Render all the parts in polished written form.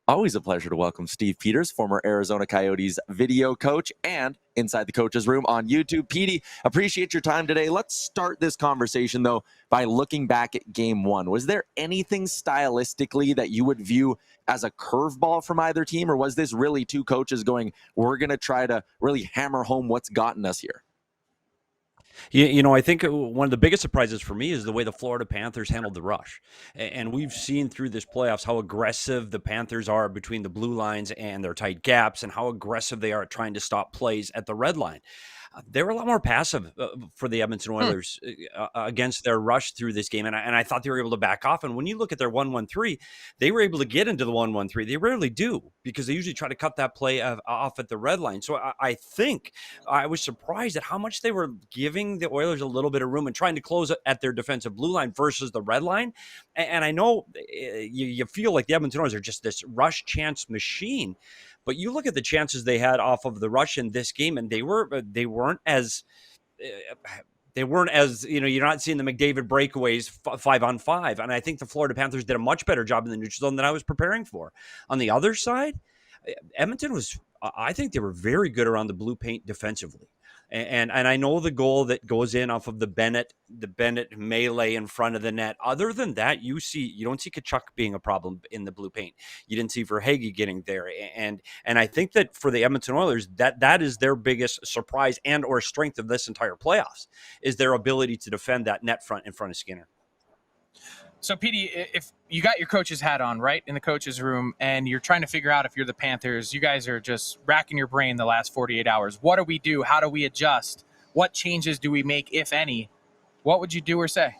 Always a pleasure to welcome Steve Peters, former Arizona Coyotes video coach and Inside the Coach's Room on YouTube. Petey, appreciate your time today. Let's start this conversation, though, by looking back at Game 1. Was there anything stylistically that you would view as a curveball from either team, or was this really two coaches going, we're going to try to really hammer home what's gotten us here? I think one of the biggest surprises for me is the way the Florida Panthers handled the rush. And we've seen through this playoffs how aggressive the Panthers are between the blue lines and their tight gaps, and how aggressive they are at trying to stop plays at the red line. They were a lot more passive for the Edmonton Oilers against their rush through this game. And I thought they were able to back off. And when you look at their 1-1-3, they were able to get into the 1-1-3. They rarely do, because they usually try to cut that play off at the red line. So I think I was surprised at how much they were giving the Oilers a little bit of room and trying to close at their defensive blue line versus the red line. And I know you feel like the Edmonton Oilers are just this rush chance machine. But you look at the chances they had off of the rush in this game, and they weren't as you're not seeing the McDavid breakaways 5-on-5. And I think the Florida Panthers did a much better job in the neutral zone than I was preparing for. On the other side, Edmonton I think they were very good around the blue paint defensively. And I know the goal that goes in off of the Bennett melee in front of the net. Other than that, you don't see Tkachuk being a problem in the blue paint. You didn't see Verhaeghe getting there. And I think that for the Edmonton Oilers, that is their biggest surprise and or strength of this entire playoffs, is their ability to defend that net front in front of Skinner. So, Petey, if you got your coach's hat on, right, in the coach's room, and you're trying to figure out if you're the Panthers, you guys are just racking your brain the last 48 hours. What do we do? How do we adjust? What changes do we make, if any? What would you do or say?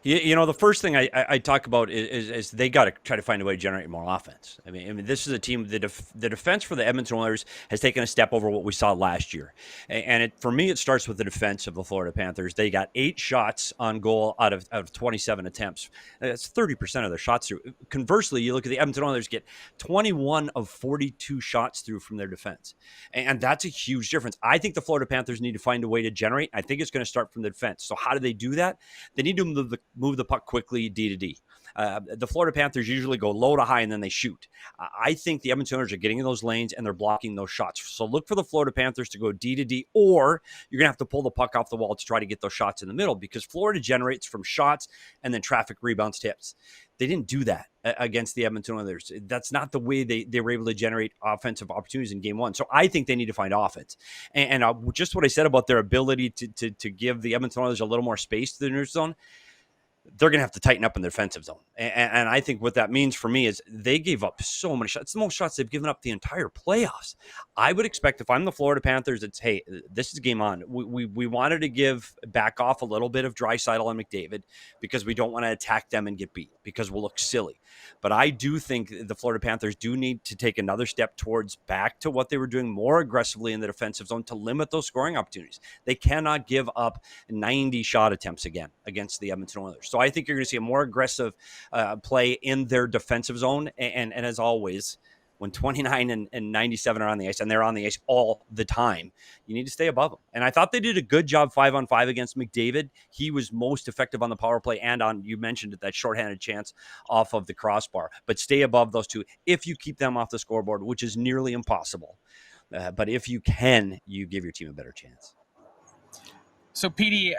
The first thing I talk about is they got to try to find a way to generate more offense. I mean, this is a team, the defense for the Edmonton Oilers has taken a step over what we saw last year. And for me, it starts with the defense of the Florida Panthers. They got 8 shots on goal out of 27 attempts. That's 30% of their shots through. Conversely, you look at the Edmonton Oilers get 21 of 42 shots through from their defense. And that's a huge difference. I think the Florida Panthers need to find a way to generate. I think it's going to start from the defense. So how do they do that? They need to move the puck quickly, D to D. The Florida Panthers usually go low to high and then they shoot. I think the Edmonton Oilers are getting in those lanes and they're blocking those shots. So look for the Florida Panthers to go D to D, or you're going to have to pull the puck off the wall to try to get those shots in the middle, because Florida generates from shots and then traffic rebounds, tips. They didn't do that against the Edmonton Oilers. That's not the way they were able to generate offensive opportunities in Game 1. So I think they need to find offense. And just what I said about their ability to give the Edmonton Oilers a little more space to the neutral zone, they're going to have to tighten up in the defensive zone. And I think what that means for me is they gave up so many shots. It's the most shots they've given up the entire playoffs. I would expect, if I'm the Florida Panthers, it's, hey, this is game on. We wanted to give back off a little bit of Draisaitl and McDavid because we don't want to attack them and get beat, because we'll look silly. But I do think the Florida Panthers do need to take another step towards back to what they were doing more aggressively in the defensive zone to limit those scoring opportunities. They cannot give up 90 shot attempts again against the Edmonton Oilers. So I think you're going to see a more aggressive play in their defensive zone. And as always, when 29 and 97 are on the ice, and they're on the ice all the time, you need to stay above them. And I thought they did a good job 5-on-5 against McDavid. He was most effective on the power play and on, you mentioned it, that shorthanded chance off of the crossbar. But stay above those two if you keep them off the scoreboard, which is nearly impossible. But if you can, you give your team a better chance. So, Petey,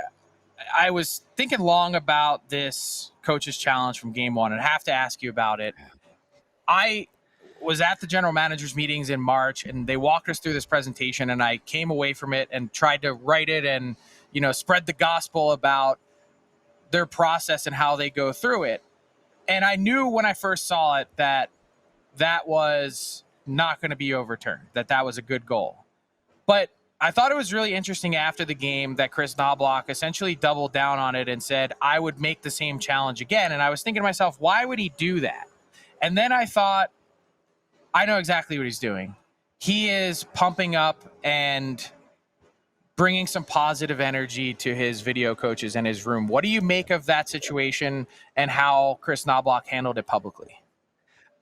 I was thinking long about this coach's challenge from Game 1, and I have to ask you about it. I was at the general managers meetings in March, and they walked us through this presentation, and I came away from it and tried to write it and, spread the gospel about their process and how they go through it. And I knew when I first saw it that was not going to be overturned, that was a good goal. But I thought it was really interesting after the game that Chris Knobloch essentially doubled down on it and said, I would make the same challenge again. And I was thinking to myself, why would he do that? And then I thought, I know exactly what he's doing. He is pumping up and bringing some positive energy to his video coaches in his room. What do you make of that situation and how Chris Knobloch handled it publicly?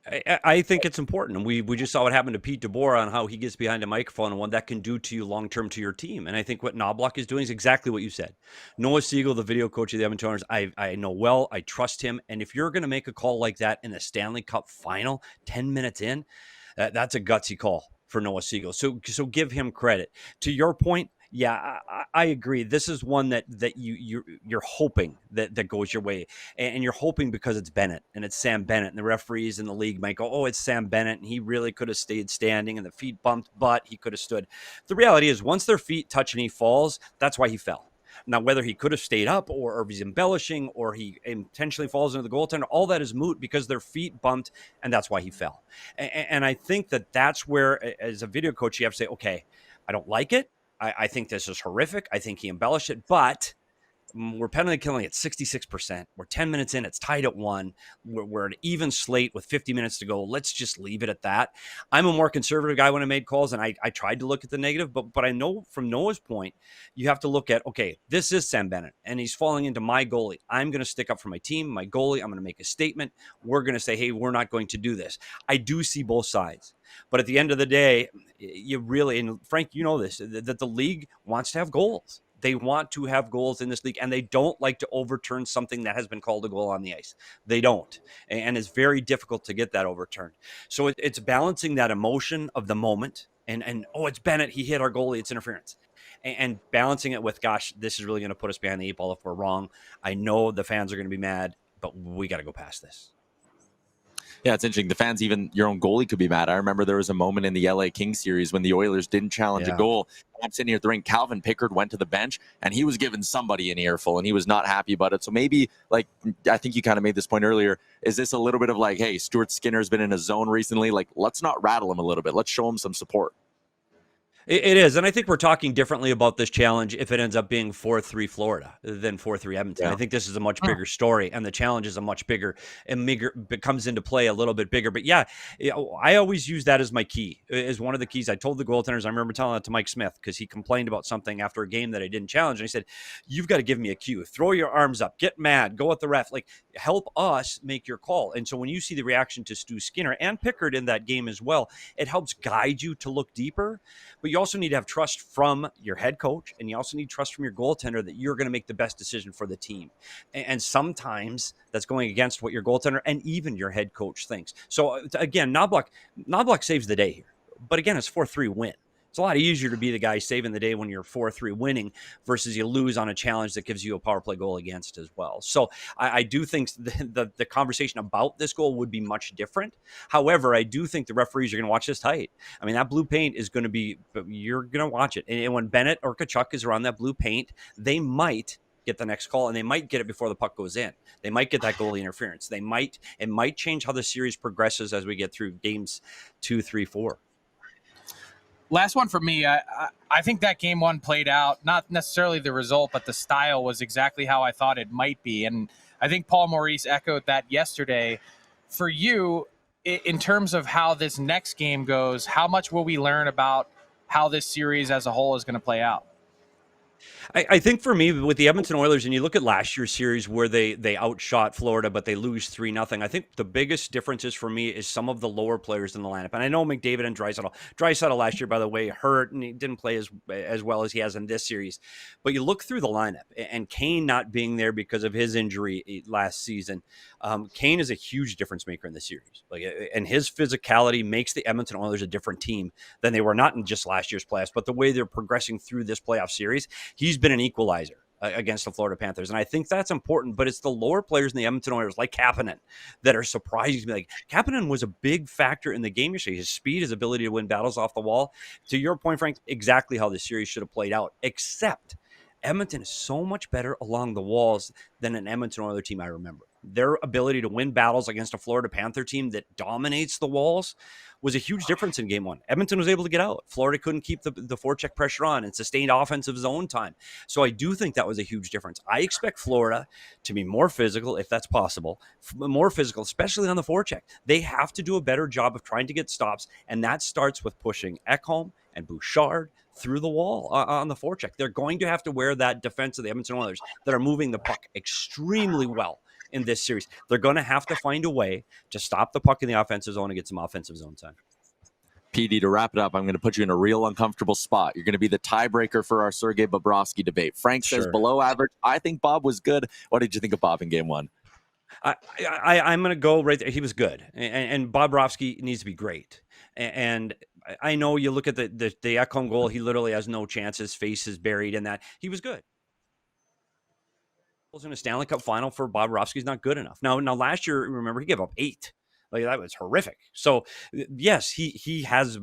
I think it's important. And we just saw what happened to Pete DeBoer on how he gets behind a microphone and what that can do to you long-term to your team. And I think what Knobloch is doing is exactly what you said. Noah Siegel, the video coach of the Edmonton Oilers, I know well. I trust him. And if you're going to make a call like that in the Stanley Cup final, 10 minutes in, that's a gutsy call for Noah Siegel. So give him credit. To your point, yeah, I agree. This is one that you're hoping that goes your way, and you're hoping because it's Bennett and it's Sam Bennett, and the referees in the league might go, "Oh, it's Sam Bennett, and he really could have stayed standing, and the feet bumped, but he could have stood." The reality is, once their feet touch and he falls, that's why he fell. Now, whether he could have stayed up or if he's embellishing or he intentionally falls into the goaltender, all that is moot because their feet bumped, and that's why he fell. And I think that that's where, as a video coach, you have to say, okay, I don't like it. I think this is horrific. I think he embellished it, but we're penalty killing at 66%. We're 10 minutes in. It's tied at 1. We're an even slate with 50 minutes to go. Let's just leave it at that. I'm a more conservative guy when I made calls, and I tried to look at the negative, but I know from Noah's point, you have to look at, okay, this is Sam Bennett, and he's falling into my goalie. I'm going to stick up for my team, my goalie. I'm going to make a statement. We're going to say, hey, we're not going to do this. I do see both sides. But at the end of the day, you really, and Frank, you know this, that the league wants to have goals. They want to have goals in this league, and they don't like to overturn something that has been called a goal on the ice. They don't. And it's very difficult to get that overturned. So it's balancing that emotion of the moment and oh, it's Bennett. He hit our goalie. It's interference. And balancing it with, gosh, this is really going to put us behind the 8 ball if we're wrong. I know the fans are going to be mad, but we got to go past this. Yeah, it's interesting. The fans, even your own goalie could be mad. I remember there was a moment in the LA Kings series when the Oilers didn't challenge a goal. I'm sitting here at the ring. Calvin Pickard went to the bench, and he was giving somebody an earful, and he was not happy about it. So maybe, like, I think you kind of made this point earlier, is this a little bit of like, hey, Stuart Skinner's been in a zone recently. Like, let's not rattle him a little bit. Let's show him some support. It is, and I think we're talking differently about this challenge if it ends up being 4-3 Florida than 4-3 Edmonton. Yeah. I think this is a much bigger story, and the challenge is a much bigger and bigger. It comes into play a little bit bigger. But yeah, I always use that as my key, as one of the keys. I told the goaltenders, I remember telling that to Mike Smith because he complained about something after a game that I didn't challenge, and I said, "You've got to give me a cue. Throw your arms up, get mad, go at the ref, like help us make your call." And so when you see the reaction to Stu Skinner and Pickard in that game as well, it helps guide you to look deeper. But you also need to have trust from your head coach, and you also need trust from your goaltender that you're going to make the best decision for the team. And sometimes that's going against what your goaltender and even your head coach thinks. So again, Knobloch saves the day here. But again, it's 4-3 win. It's a lot easier to be the guy saving the day when you're 4-3 winning versus you lose on a challenge that gives you a power play goal against as well. So I do think the conversation about this goal would be much different. However, I do think the referees are going to watch this tight. I mean, that blue paint is going to be, you're going to watch it. And when Bennett or Tkachuk is around that blue paint, they might get the next call, and they might get it before the puck goes in. They might get that goalie interference. It might change how the series progresses as we get through games 2, 3, 4. Last one for me. I think that game 1 played out, not necessarily the result, but the style was exactly how I thought it might be. And I think Paul Maurice echoed that yesterday. For you, in terms of how this next game goes, how much will we learn about how this series as a whole is going to play out? I think for me, with the Edmonton Oilers, and you look at last year's series where they outshot Florida, but they lose 3-0. I think the biggest differences for me is some of the lower players in the lineup. And I know McDavid and Draisaitl last year, by the way, hurt, and he didn't play as well as he has in this series. But you look through the lineup, and Kane not being there because of his injury last season. Kane is a huge difference maker in the series. And his physicality makes the Edmonton Oilers a different team than they were, not in just last year's playoffs, but the way they're progressing through this playoff series. He's been an equalizer against the Florida Panthers. And I think that's important, but it's the lower players in the Edmonton Oilers, like Kapanen, that are surprising to me. Like, Kapanen was a big factor in the game yesterday. His speed, his ability to win battles off the wall. To your point, Frank, exactly how the series should have played out, except Edmonton is so much better along the walls than an Edmonton Oilers team I remember. Their ability to win battles against a Florida Panther team that dominates the walls was a huge difference in game 1. Edmonton was able to get out. Florida couldn't keep the forecheck pressure on and sustained offensive zone time. So I do think that was a huge difference. I expect Florida to be more physical, if that's possible, more physical, especially on the forecheck. They have to do a better job of trying to get stops, and that starts with pushing Ekholm and Bouchard through the wall on the forecheck. They're going to have to wear that defense of the Edmonton Oilers that are moving the puck extremely well in this series. They're going to have to find a way to stop the puck in the offensive zone and get some offensive zone time. PD, to wrap it up, I'm going to put you in a real uncomfortable spot. You're going to be the tiebreaker for our Sergei Bobrovsky debate. Frank says below average. I think Bob was good. What did you think of Bob in game one? I'm going to go right there. He was good. And Bobrovsky needs to be great. And I know you look at the Ekholm goal, he literally has no chance. His face is buried in that. He was good. In a Stanley Cup final for Bobrovsky is not good enough. Now last year, remember, he gave up 8. Like, that was horrific. So yes, he has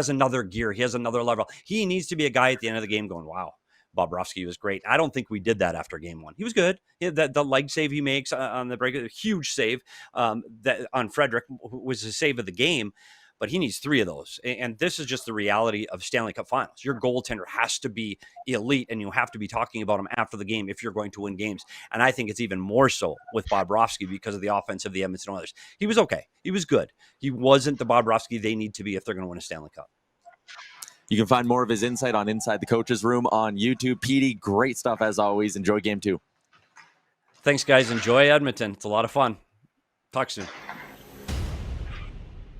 another gear. He has another level. He needs to be a guy at the end of the game going, wow, Bobrovsky was great. I don't think we did that after game one. He was good. The leg save he makes on the break, a huge save that on Frederick was the save of the game. But he needs 3 of those. And this is just the reality of Stanley Cup finals. Your goaltender has to be elite, and you have to be talking about him after the game if you're going to win games. And I think it's even more so with Bobrovsky because of the offense of the Edmonton Oilers. He was okay. He was good. He wasn't the Bobrovsky they need to be if they're going to win a Stanley Cup. You can find more of his insight on Inside the Coach's Room on YouTube. Petey, great stuff as always. Enjoy game 2. Thanks, guys. Enjoy Edmonton. It's a lot of fun. Talk soon.